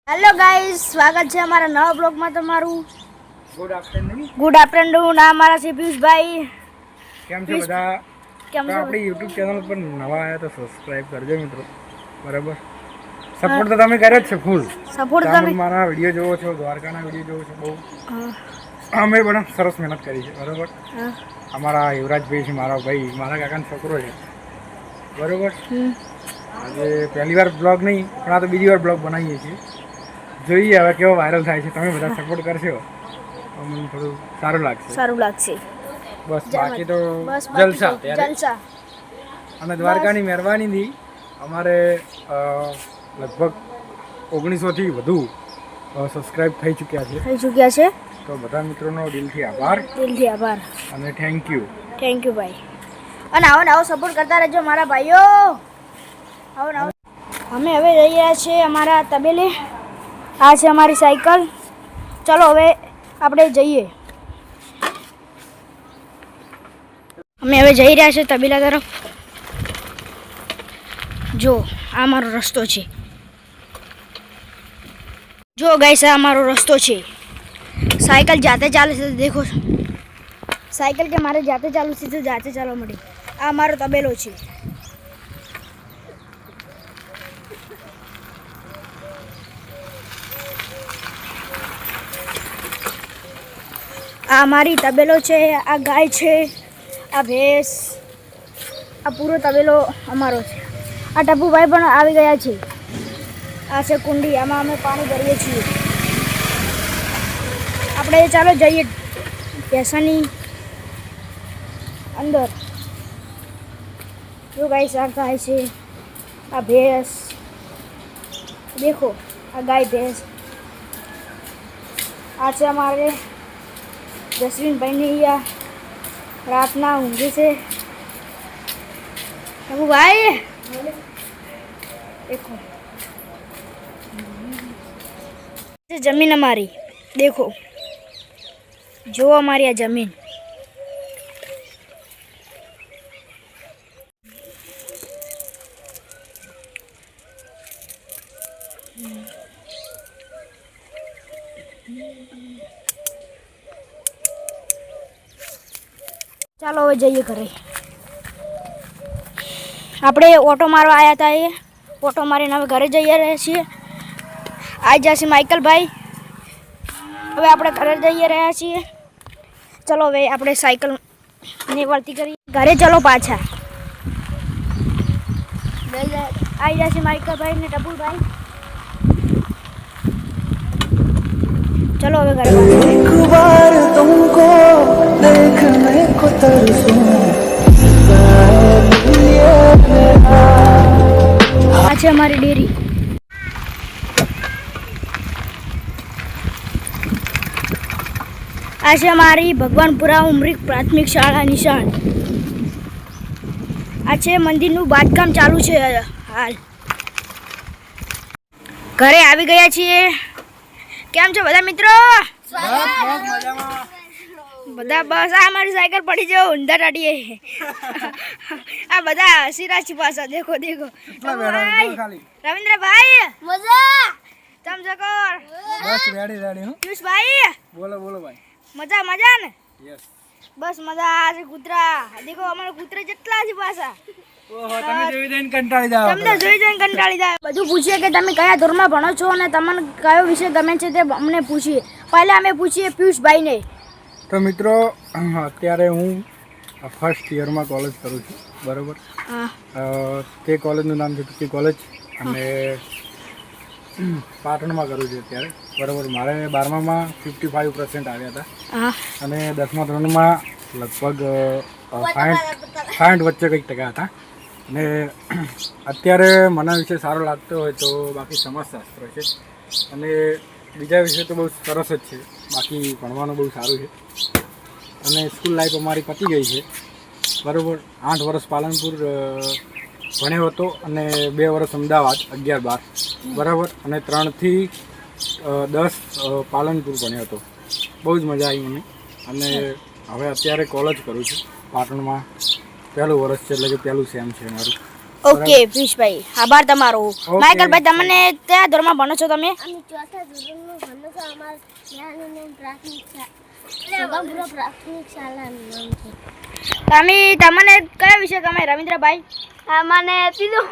Hello guys, स्वागत है हमारा नवा ब्लॉग में। તમારું ગુડ આફ્ટરનૂન। આ મારા છે પિયુષભાઈ। કેમ છો બધા? કેમ છો? આપણી YouTube ચેનલ પર નવા આયા તો સબસ્ક્રાઇબ કરજો મિત્રો, બરાબર? સપોર્ટ તો તમે કર્યો જ છે ફૂલ સપોર્ટ તમે મારા વિડિયો જોવો છો, દ્વારકાના વિડિયો જોવો છો, બહુ અમે પણ સરસ મહેનત કરી છે, બરાબર? અમારા યુવરાજભાઈ છે, મારા ભાઈ, મારા કાકાનો છોકરો છે, બરાબર? આજે પહેલી વાર બ્લોગ નહીં પણ આ તો બીજી વાર બ્લોગ બનાવીએ છીએ। જોઈએ હવે કેવો વાયરલ થાય છે। તમે બધા સપોર્ટ કરશો તો મને થોડું સારું લાગશે। બસ બાકી તો જલસા જલસા। અને દ્વારકાની મહેરબાનીથી અમારે લગભગ 1900 થી વધુ સબસ્ક્રાઇબ થઈ ચૂક્યા છે। તો બધા મિત્રોનો દિલથી આભાર અને થેન્ક યુ ભાઈ। અને આવો સપોર્ટ કરતા રહેજો મારા ભાઈઓ। આવો અમે હવે જઈ રહ્યા છીએ અમારા તબેલે। આ છે અમારી સાયકલ। ચલો હવે આપણે જઈએ। અમે હવે જઈ રહ્યા છીએ તબેલા તરફ। જો આ મારો રસ્તો છે। જો ગાઈસ આ મારો રસ્તો છે। સાયકલ જાતે ચાલે છે, દેખો। સાયકલ કે મારે જાતે ચાલુ છે તો જાતે ચાલવા મળે। આ મારો તબેલો છે। આ મારી તબેલો છે। આ ગાય છે, આ ભેંસ, આ પૂરો તબેલો અમારો છે। આ ટપુભાઈ પણ આવી ગયા છે। આ છે કુંડી, આમાં અમે પાણી ભરીએ છીએ। આપણે ચાલો જઈએ ભેંસની અંદર। જો ગાય આ ગાય છે, આ ભેંસ, દેખો આ ગાય ભેંસ। આ છે અમારે જસવીનભાઈને અહીંયા રાતના ઊંઘે છે। ભાઈ દેખો જમીન અમારી, દેખો જો અમારી આ જમીન। ચાલો હવે જઈએ ઘરે। આપણે ઓટો મારવા આવ્યા હતા, એ ઓટો મારીને હવે ઘરે જઈ રહ્યા છીએ। આવી જશે માઇકલભાઈ। હવે આપણે ઘરે જઈ રહ્યા છીએ। ચલો હવે આપણે સાયકલને વળતી કરી ઘરે ચલો પાછા। આવી જશે માઇકલભાઈ ને ટપુભાઈ। चलो હવે ઘરે એક બાર તુમકો देखने को तरसूं। આ છે અમારી ડેરી। આ છે અમારી ભગવાનપુરા ઉમરી પ્રાથમિક શાળા નિશાન। આ છે મંદિરનું બાંધકામ ચાલુ છે હાલ। ઘરે આવી ગયા છીએ। કેમ છો બધા મિત્રો? બધા બસ આ મારી સાયકલ પડી જાય ઊંધા ટાડીએ। આ બધા હસી રાશી પાછા, દેખો રવિન્દ્રભાઈ મજા તમ જકોર બસ રેડી હું પિયુષભાઈ બોલો ભાઈ મજા ને? યસ બસ મજા। આ છે કૂતરા, દેખો અમારા કૂતરા જેટલા છે પાછા। ઓહો તમે જોઈ જઈને કંટાળી જાવ। તમને જોઈ જઈને કંટાળી જાય। બધું પૂછીએ કે તમે કયા ધોરણમાં ભણો છો અને તમને કયો વિષય ગમે છે તે અમને પૂછીએ। પહેલા અમે પૂછીએ પિયુષભાઈને। તો મિત્રો અત્યારે હું ફર્સ્ટ યરમાં કોલેજ કરું છું, બરાબર? તે કોલેજનું નામ છે તુકી કોલેજ અને પાટણમાં કરું છું અત્યારે, બરાબર? મારે 12માં 55% આવ્યા હતા અને 10મા ધોરણમાં લગભગ 60 વચ્ચે કંઈક ટકા હતા। અને અત્યારે મને વિષય સારો લાગતો હોય તો બાકી સમાજશાસ્ત્ર છે અને બીજા વિષય તો બહુ સરસ જ છે, બાકી ભણવાનું બહુ સારું છે। અને સ્કૂલ લાઈફ અમારી પતી ગઈ છે, બરાબર? 8 વર્ષ પાલનપુર ભણ્યો હતો અને 2 વર્ષ અમદાવાદ 11-12, બરાબર? અને 3 થી 10 પાલનપુર ભણ્યો હતો। બહુ જ મજા આવી મને। અને હવે અત્યારે કોલેજ કરું છું પાટણમાં। પહેલું વર્ષ છે, એટલે કે પહેલું સેમ છે મારું। ઓકે પિયુષભાઈ આભાર તમારો માઇકલભાઈ તમને કયા ધોરણમાં ભણો છો તમે અમે ચોથા ધોરણમાં ભણો છો. અમારા ત્યાંનું નામ પ્રાથમિક શાળાનું નામ છે. તમને કયો વિષય ગમે રવિન્દ્રભાઈ મને પીધું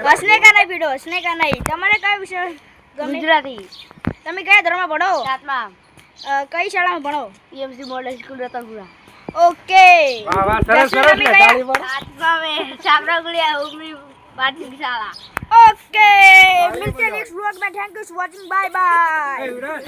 હસને કા નહીં પીડો હસને કા નહીં તમારે કયો વિષય ગમે ગુજરાતી તમે કયા ધોરણમાં ભણો 7મા કઈ શાળામાં ભણો PMC model school Ratanpura. Okay વાહ વાહ સરસ સરસ લે તાળી પાડો. 8મા में छापरागुड़िया उमरी प्राथमिक शाला. ओके मिलते हैं नेक्स्ट व्लॉग में thank you for watching bye bye એ યુવરાજ